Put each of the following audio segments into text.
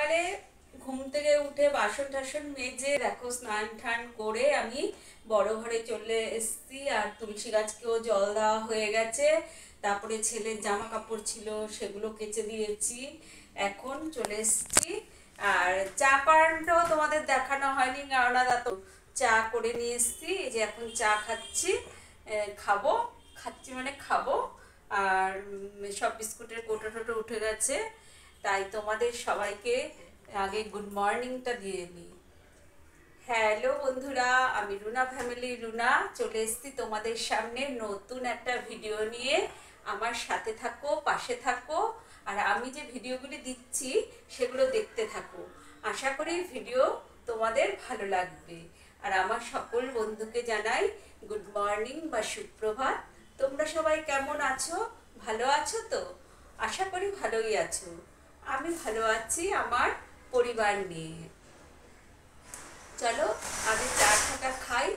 সকালে ঘুম থেকে উঠে বাসন টাসন মেজে দেখো স্নান টান করে আমি বড় ঘরে চলে এসেছি। আর তুলসী গাছকেও জল দেওয়া হয়ে গেছে। তারপরে ছেলের জামা কাপড় ছিল, সেগুলো কেচে দিয়েছি। এখন চলে এসেছি। আর চা করাটাও তোমাদের দেখানো হয়নি, কারণ তো চা করে নিয়ে এসেছি। এই যে এখন চা খাচ্ছি, খাবো, খাচ্ছি মানে খাবো। আর সব বিস্কুটের কৌটো টোটো উঠে গেছে, তাই তোমাদের সবাইকে আগে গুড মর্নিংটা দিয়ে নিই। হ্যালো বন্ধুরা, আমি রুনা ফ্যামিলি রুনা চলে এসেছি তোমাদের সামনে নতুন একটা ভিডিও নিয়ে। আমার সাথে থাকো, পাশে থাকো, আর আমি যে ভিডিওগুলি দিচ্ছি সেগুলো দেখতে থাকো। আশা করি ভিডিও তোমাদের ভালো লাগবে। আর আমার সকল বন্ধুকে জানাই গুড মর্নিং বা সুপ্রভাত। তোমরা সবাই কেমন আছো? ভালো আছো তো? আশা করি ভালোই আছো। আমি ভালো আছি আমার পরিবার নিয়ে। চলো আগে চা ঠাটা খাই,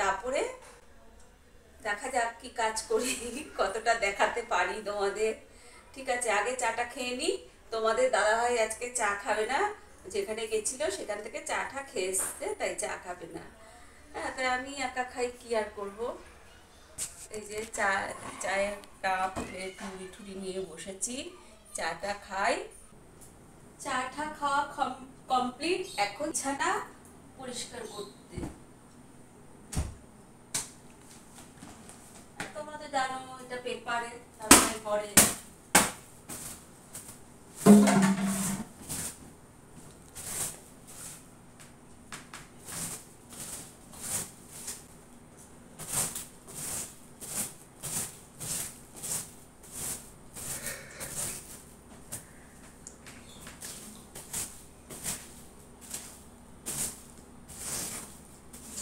তারপরে দেখা যাক কি কাজ করি, কতটা দেখাতে পারি তোমাদের। ঠিক আছে, আগে চাটা খেয়ে নিই। তোমাদের দাদাভাই আজকে চা খাবে না, যেখানে গেছিল সেখান থেকে চাটা খেয়ে এসছে, তাই চা খাবে না। হ্যাঁ, তাই আমি একা খাই, কি আর করবো। এই যে চায়ের কাপ মুড়ি ঠুড়ি নিয়ে বসেছি, চাটা খাই। চাটা খাওয়া কমপ্লিট, এখন ছানা পরিষ্কার করতে। তোমরা তো জানো এটা পেপারে, তারপরে পরে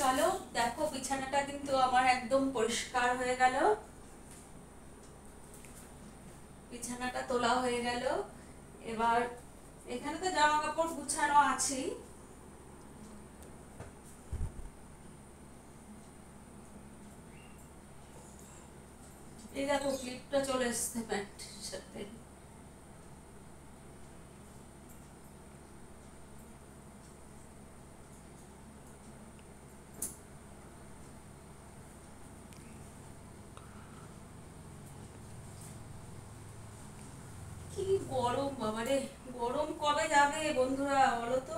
চলো দেখো, বিছানাটা কিন্তু আমার একদম পরিষ্কার হয়ে গেল। বিছানাটা তোলা হয়ে গেল। এবার এখানে তো জামা কাপড় গুছানো আছেই। এই দেখো ক্লিপটা চলে এসছে প্যান্টের সাথে। কি গরম বাবারে, গরম কবে যাবে বন্ধুরা বলো তো?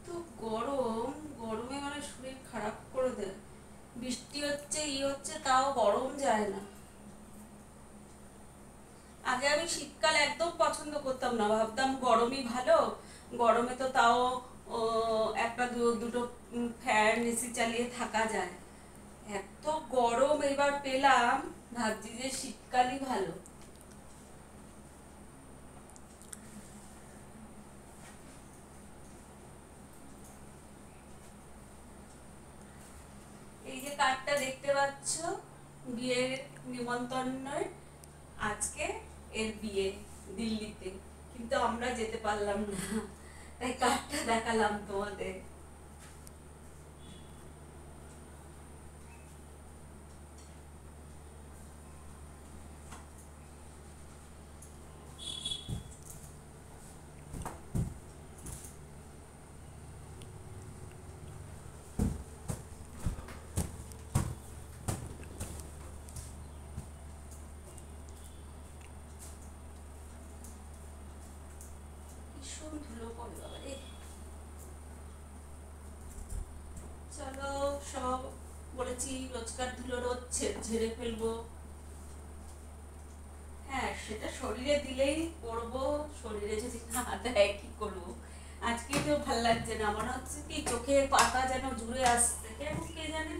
তো গরম, গরমে মানে শরীর খারাপ করে দেয়। বৃষ্টি হচ্ছে, হচ্ছে, তাও গরম যায় না। আগে আমি শীতকাল একদম পছন্দ করতাম না, ভাবতাম গরমই ভালো। গরমে তো তাও একটা দুটো ফ্যান এসি চালিয়ে থাকা যায়। এত গরম এবার পেলাম, ভাবছি যে শীতকালই ভালো। এই যে কার্ডটা দেখতে পাচ্ছ, বিয়ের নিমন্ত্রণের, আজকে এর বিয়ে দিল্লিতে, কিন্তু আমরা যেতে পারলাম না, তাই কার্ডটা দেখালাম তোমাদের। ভীষণ ধুলো পড়ে বাবা রে। চলো, সব বলেছি রোজকার ধুলো রোজ ঝেড়ে ফেলবো। হ্যাঁ, সেটা শরীরে দিলেই করবো, শরীরে যদি না দেয় কি করবো। আজকে তো ভাল লাগছে না, মনে হচ্ছে কি চোখে পাতা যেন জুড়ে আসছে, কেন কে জানে।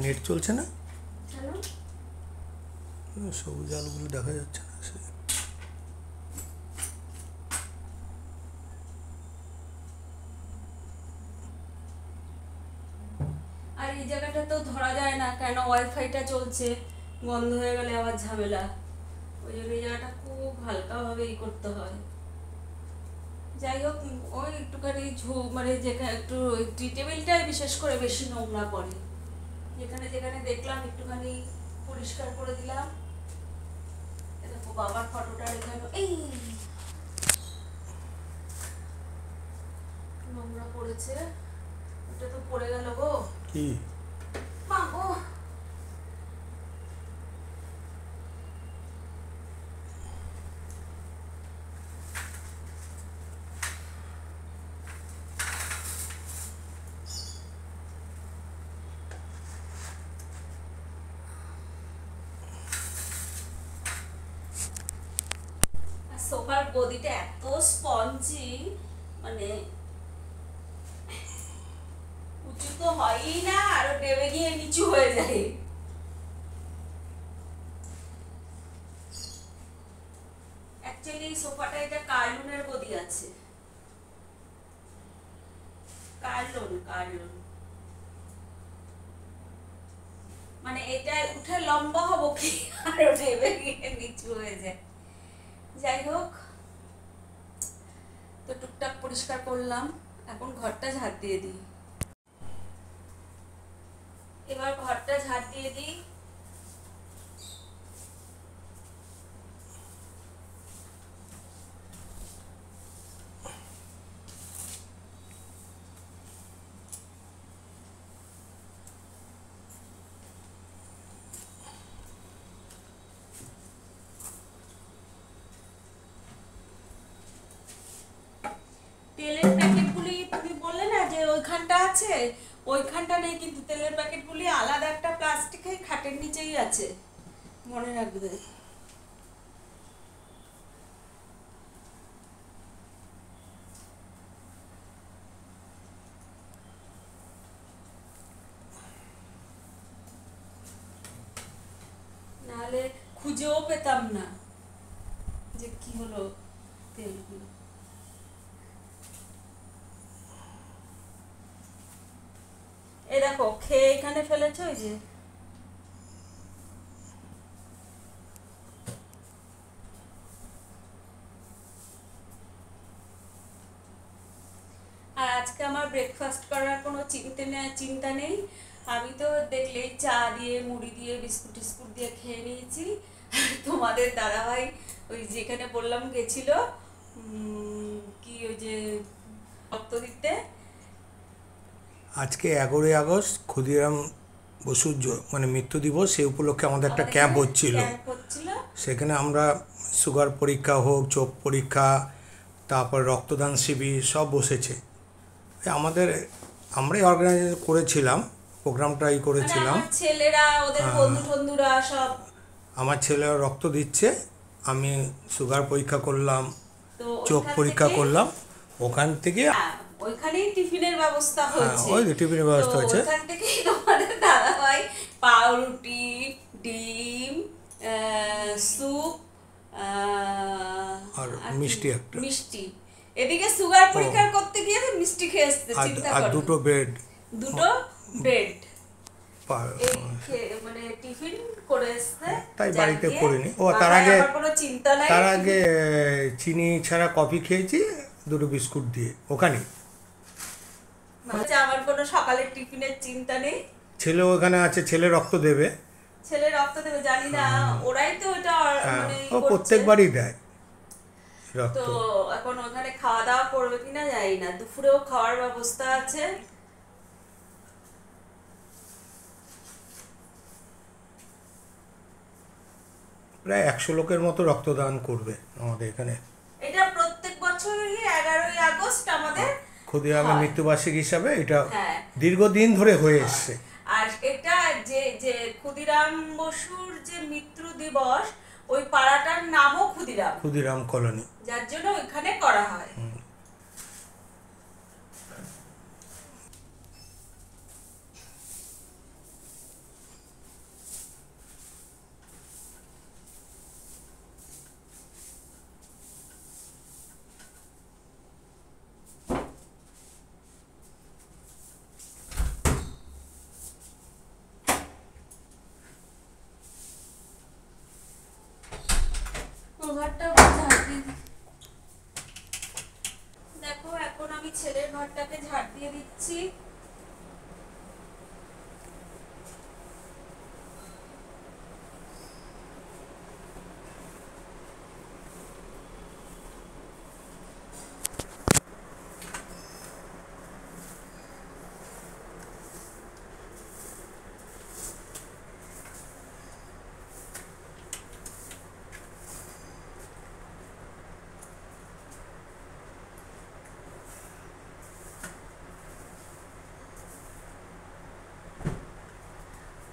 নেট চলছে না, কেন? সবুজ আলোগুলো দেখা যাচ্ছে না। আর এই জায়গাটা তো ধরা যায় না, কেন ওয়াইফাইটা চলছে, বন্ধ হয়ে গেলে আবার ঝামেলা। ওই জন্য এই জায়গাটা খুব হালকাভাবে করতে হয়। যাই হোক, ওই একটুখানি মানে যেখানে একটু টি টেবিলটাই বিশেষ করে বেশি নোংরা পড়ে, যেখানে যেখানে দেখলাম একটুখানি পরিষ্কার করে দিলাম। দেখো বাবার ফটোটা এখানে এই নোংরা পড়েছে, এটা তো পড়ে গেল গো, কি মা গো। সোফার গদিটা এত স্পঞ্জি, মানে উঁচু তো হয়ই না, আরো ডেবে গিয়ে নিচু হয়ে যায়। অ্যাকচুয়ালি সোফাটা এটা কার্লুনের গদি আছে, কার্লুন মানে এটা উঠে লম্বা হবো কি, আরো ডেবে গিয়ে নিচু হয়ে যায়। যাই হোক, তো টুকটাক পরিষ্কার করলাম, এখন ঘরটা ঝাড় দিয়ে দিই। এবার ঘরটা ঝাড় দিয়ে দিই। তেলের প্যাকেটগুলি তুমি বললে না যে ওইখানটা আছে, ওইখানটা নেই, কিন্তু তেলের প্যাকেটগুলি আলাদা একটা প্লাস্টিকের খাটের নিচেই আছে, মনে রাখবে। নাহলে খুঁজেও পেতাম না যে কি হলো তেলগুলো। এই দেখো খেয়ে এখানে ফেলেছো, ওই যে আর আজকে আমার ব্রেকফাস্ট করার কোনো চিন্তা নেই। আমি তো দেখলেই চা দিয়ে মুড়ি দিয়ে বিস্কুট টিস্কুট দিয়ে খেয়ে নিয়েছি। তোমাদের দাদাভাই ওই যেখানে বললাম গেছিল কি ওই যে রক্ত দিতে, আজকে 11ই আগস্ট ক্ষুদিরাম বসুর মানে মৃত্যু দিবস, সেই উপলক্ষে আমাদের একটা ক্যাম্প হচ্ছিল। সেখানে আমরা সুগার পরীক্ষা হোক, চোখ পরীক্ষা, তারপর রক্তদান শিবির সব বসেছে। আমরাই অর্গানাইজ করেছিলাম, প্রোগ্রামটাই করেছিলাম। ছেলেরা ওদের বন্ধু বন্ধুরা সব, আমার ছেলেরা রক্ত দিচ্ছে, আমি সুগার পরীক্ষা করলাম, চোখ পরীক্ষা করলাম। ওখান থেকে ওইখানেই টিফিনের ব্যবস্থা হয়েছে। ওই টিফিনের ব্যবস্থা হয়েছে। ওখান থেকেই তোমাদের দাদাভাই পাউরুটি, ডিম, স্যুপ আর মিষ্টি একটা মিষ্টি, এদিকে সুগার পরীক্ষা করতে গিয়ে মিষ্টি খেয়ে এসেছে, চিন্তা করো। আর দুটো ব্রেড মানে টিফিন করে এসেছে, তাই বাড়িতে করিনি। তার আগে চিনি ছাড়া কফি খেয়েছি, দুটো বিস্কুট দিয়ে ওখানে। আমার কোনো সকালের টিফিনের চিন্তা নেই। ছেলে ওখানে আছে, ছেলে রক্ত দেবে জানি না, ওরাই তো এটা মানে ও প্রত্যেকবারই দেয় রক্ত। তো এখন ওখানে খাওয়া দাওয়া করবে কিনা জানি না, দুপুরেও খাওয়ার ব্যবস্থা আছে। প্রায় 100 লোকের মতো রক্তদান করবে আমাদের এখানে। এটা প্রত্যেক বছরই 11ই আগস্ট আমাদের ক্ষুদিরামের মৃত্যুবার্ষিকী হিসাবে এটা দীর্ঘদিন ধরে হয়ে এসছে। আর এটা যে ক্ষুদিরাম বসুর যে মৃত্যু দিবস, ওই পাড়াটার নামও ক্ষুদিরাম কলোনি, যার জন্য ওইখানে করা হয়। ঘরটা ঝাড় দিয়ে দিই। দেখো এখন আমি ছেলের ঘরটাকে ঝাড় দিয়ে দিচ্ছি।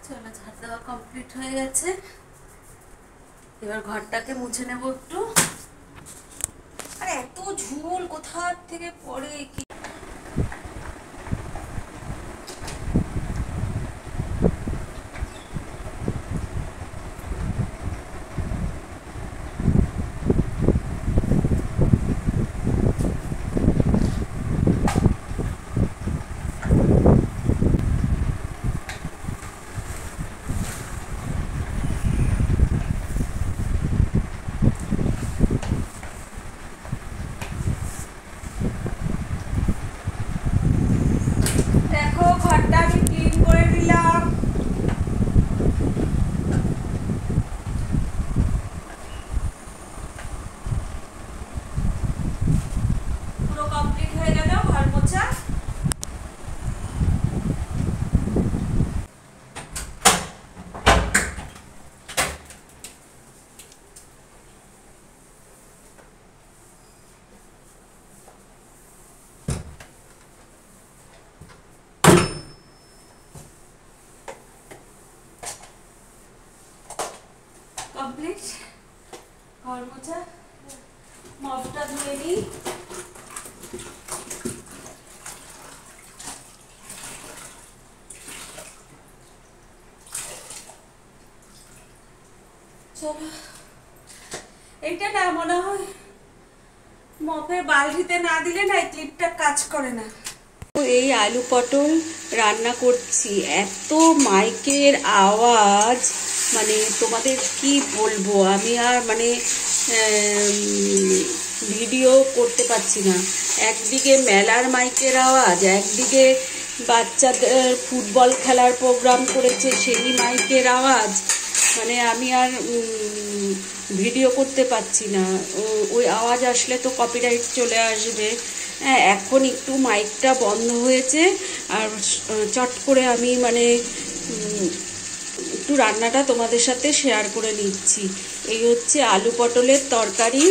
চলো, ঝাড় দেওয়া কমপ্লিট হয়ে গেছে। এবার ঘরটাকে মুছে নেব একটু। আর এত ঝুল কোথা থেকে পড়ে কি। দেখো ঘরটা আমি ক্লিন করে দিলাম। পুরো কমপ্লিট হয়ে গেল ঘর মোছা। কমপ্লিট ঘর মোছা। মপটা ধুয়ে নিই। চলো, এইটা না মনে হয় মপের বালতিতে না দিলে না এই ক্লিপটা কাজ করে না। এই আলু পটল রান্না করছি, এত মাইকের আওয়াজ, মানে তোমাদের কি বলবো, আমি আর মানে ভিডিও করতে পারছি না। একদিকে মেলার মাইকের আওয়াজ, একদিকে বাচ্চাদের ফুটবল খেলার প্রোগ্রাম করেছে সেই মাইকের আওয়াজ, মানে আমি আর ভিডিও করতে পারছি না। ওই আওয়াজ আসলে তো কপিরাইট চলে আসবে। হ্যাঁ, এখন একটু মাইকটা বন্ধ হয়েছে আর চট করে আমি মানে একটু রান্নাটা তোমাদের সাথে শেয়ার করে নিচ্ছি। এই হচ্ছে আলু পটলের তরকারি,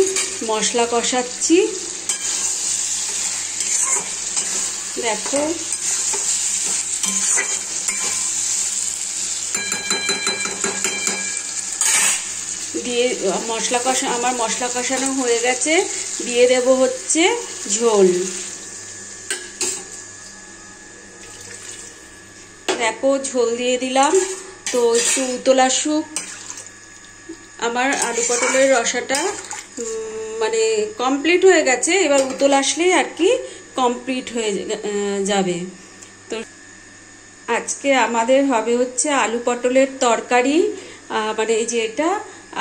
মশলা কষাচ্ছি। দেখো দিয়ে আমার মশলা কষানো হয়ে গেছে। দিয়ে দেব হচ্ছে ঝোল। দেখো ঝোল দিয়ে দিলাম। তো একটু উতল আসুক। আমার আলু পটলের রসাটা মানে কমপ্লিট হয়ে গেছে। এবার উতল আসলেই আর কি কমপ্লিট হয়ে যাবে। তো আজকে আমাদের হবে হচ্ছে আলু পটলের তরকারি, মানে এই যে এটা,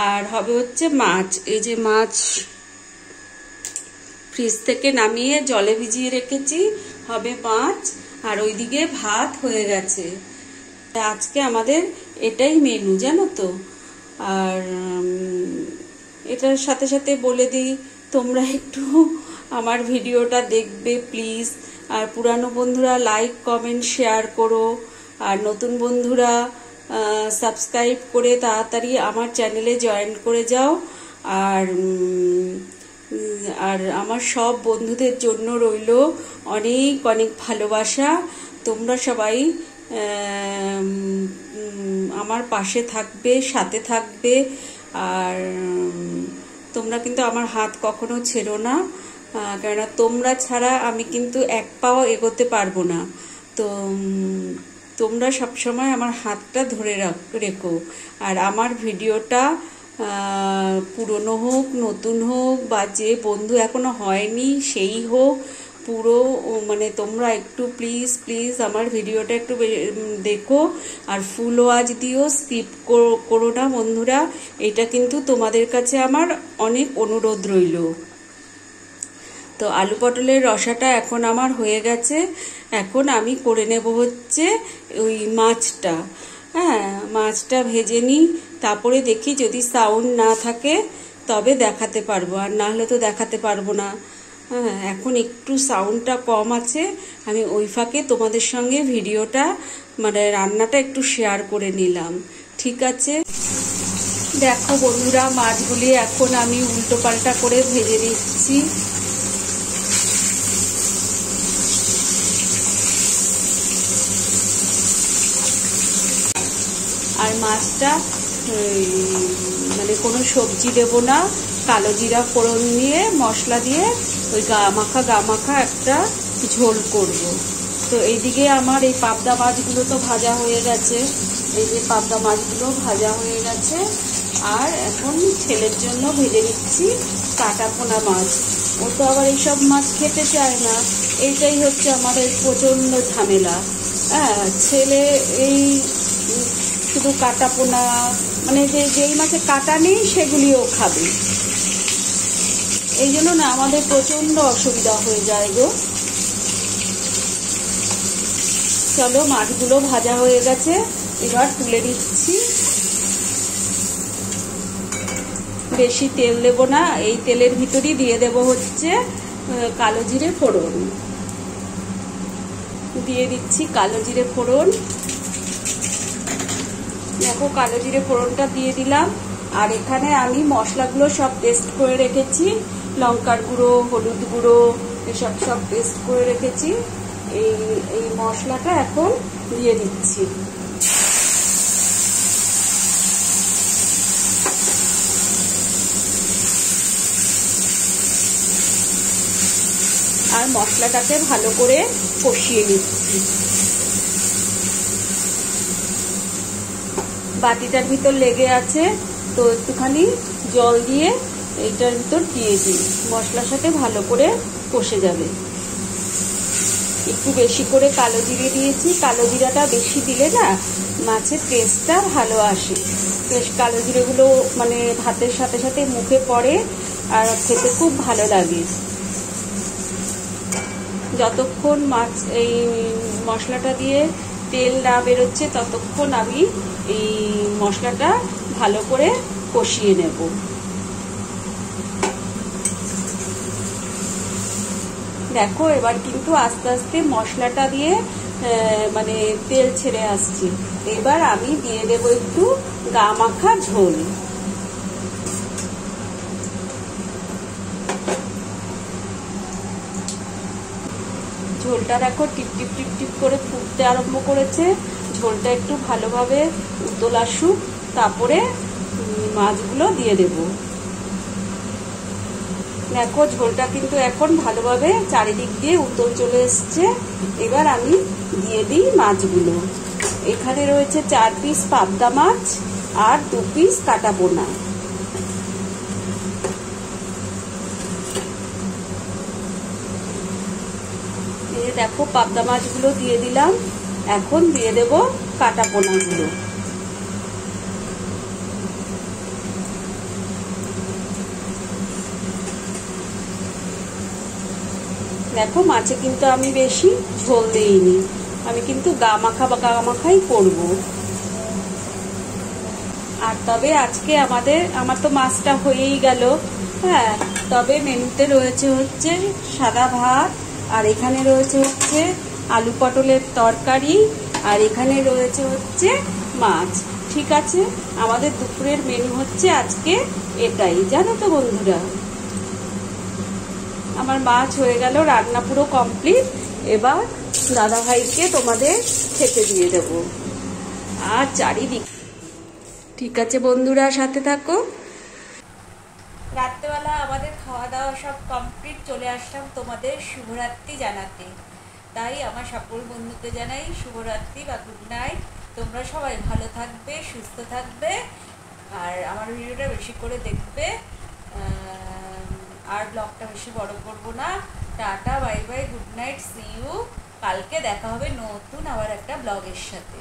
আর হবে হচ্ছে মাছ। এই যে মাছ ফ্রিজ থেকে নামিয়ে জলে ভিজিয়ে রেখেছি, হবে মাছ। আর ওইদিকে ভাত হয়ে গেছে। আজকে আমাদের এটাই মেনু, জানো তো। আর এটার সাথে সাথে বলে দিই, তোমরা একটু আমার ভিডিওটা দেখবে প্লিজ। আর পুরানো বন্ধুরা লাইক কমেন্ট শেয়ার করো, আর নতুন বন্ধুরা সাবস্ক্রাইব করে তাড়াতাড়ি আমার চ্যানেলে জয়েন করে যাও। আর আমার সব বন্ধুদের জন্য রইল অনেক অনেক ভালোবাসা। তোমরা সবাই আমার পাশে থাকবে, সাথে থাকবে। আর তোমরা কিন্তু আমার হাত কখনো ছেড়ো না, কেননা তোমরা ছাড়া আমি কিন্তু এক পাও এগোতে পারবো না। তো তোমরা সবসময় আমার হাতটা ধরে রেখো। আর আমার ভিডিওটা পুরনো হোক, নতুন হোক, বা যে বন্ধু এখনো হয়নি সেই হোক, পুরো মানে তোমরা একটু প্লিজ প্লিজ আমার ভিডিওটা একটু দেখো, আর ফুল ওয়াচ দিও, স্কিপ করো না বন্ধুরা। এটা কিন্তু তোমাদের কাছে আমার অনেক অনুরোধ রইল। তো আলু পটলের রসাটা এখন আমার হয়ে গেছে। এখন আমি করে নেব হচ্ছে ওই মাছটা। হ্যাঁ, মাছটা ভেজে নিই, তারপরে দেখি যদি সাউন্ড না থাকে তবে দেখাতে পারবো, আর না হলে তো দেখাতে পারবো না। হ্যাঁ, এখন একটু সাউন্ডটা কম আছে, আমি ওই ফাঁকে তোমাদের সঙ্গে ভিডিওটা মানে রান্নাটা একটু শেয়ার করে নিলাম। ঠিক আছে, দেখো বন্ধুরা, মাছগুলি এখন আমি উল্টো পাল্টা করে ভেজে দিচ্ছি। আর মাছটা মানে কোনো সবজি দেব না, কালো জিরা ফোড়ন দিয়ে মশলা দিয়ে ওই গা মাখা একটা ঝোল করব। তো এইদিকে আমার এই পাবদা মাছগুলো তো ভাজা হয়ে গেছে, এই যে পাবদা মাছগুলো ভাজা হয়ে গেছে। আর এখন ছেলের জন্য ভেজে নিচ্ছি কাটা পোনা মাছ। ও তো আবার এইসব মাছ খেতে চায় না, এইটাই হচ্ছে আমাদের প্রচণ্ড ঝামেলা। হ্যাঁ, ছেলে এই শুধু কাটা পোনা মানে যেই মাছে কাটা নেই সেগুলিও খাবে, এই জন্য না আমাদের প্রচণ্ড অসুবিধা হয়ে যায় গো। চলো, মাছগুলো ভাজা হয়ে গেছে, এবার তুলে দিচ্ছি। বেশি তেল দেবো না, এই তেলের ভিতরই দিয়ে দেব হচ্ছে কালো জিরে ফোড়ন। দিয়ে দিচ্ছি কালো জিরে ফোড়ন। দেখো, কালো জিরে ফোড়নটা দিয়ে দিলাম। আর এখানে আমি মশলাগুলো সব পেস্ট করে রেখেছি, লঙ্কার গুঁড়ো, হলুদ গুঁড়ো, এসব সব পেস্ট করে রেখেছি। এই মশলাটা এখন দিয়ে দিচ্ছি। আর মশলাটাকে ভালো করে কষিয়ে নিচ্ছি। বাটিটার ভিতর লেগে আছে, তো একটুখানি জল দিয়ে এইটার ভিতর দিয়ে দিই, মশলার সাথে ভালো করে কষে যাবে। একটু বেশি করে কালো জিরে দিয়েছি, কালো জিরাটা বেশি দিলে না মাছের টেস্টটা ভালো আসে। বেশ কালো জিরেগুলো মানে ভাতের সাথে সাথে মুখে পড়ে আর খেতে খুব ভালো লাগে। যতক্ষণ মাছ এই মশলাটা দিয়ে তেল না বেরোচ্ছে ততক্ষণ আমি এই মশলাটা ভালো করে কষিয়ে নেব। দেখো, এবার কিন্তু আস্তে আস্তে মশলাটা দিয়ে মানে তেল ছেড়ে আসছে। এবার আমি দিয়ে দেব একটু গা মাখা ঝোল। ঝোলটা দেখো টিপ টিপ টিপ টিপ করে ফুটতে আরম্ভ করেছে। ঝোলটা একটু ভালোভাবে উতল আসুক, তারপরে মাছগুলো দিয়ে দেব। দেখো, ঝোলটা কিন্তু এখন ভালোভাবে চারিদিক দিয়ে উতল চলে এসছে। এবার আমি দিয়ে দিই মাছগুলো। এখানে রয়েছে 4 পিস পাবদা মাছ আর 2 পিস কাটা পোনা। দেখো, পাবদা মাছগুলো দিয়ে দিলাম। এখন দিয়ে দেব কাটা পোনাগুলো। দেখো, মাছে কিন্তু আমি বেশি ঝোল দিইনি, আমি কিন্তু গা মাখাই করব। আর তবে আজকে আমার তো মাছটা হয়েই গেল। হ্যাঁ, তবে মেনুতে রয়েছে হচ্ছে সাদা ভাত, আর এখানে রয়েছে হচ্ছে আলু পটলের তরকারি, আর এখানে রয়েছে হচ্ছে মাছ। ঠিক আছে, আমাদের দুপুরের মেনু হচ্ছে আজকে এটাই, জানো তো বন্ধুরা। আমার মাছ হয়ে গেল, রান্না পুরো কমপ্লিট। এবার দাদা ভাইকে তোমাদের খেতে দিয়ে দেব। আর চারিদিক ঠিক আছে বন্ধুরা, সাথে থাকো। রাত্রেবেলা আমাদের খাওয়া দাওয়া সব কমপ্লিট, চলে আসলাম তোমাদের শুভরাত্রি জানাতে। তাই আমার সকল বন্ধুকে জানাই শুভরাত্রি বা গুড নাইট। তোমরা সবাই ভালো থাকবে, সুস্থ থাকবে, আর আমার ভিডিওটা বেশি করে দেখবে। আর ব্লগটা বেশি বড় করব না। Tata, bye bye, good night, see you. কালকে দেখা হবে নতুন আবার একটা ব্লগের সাথে।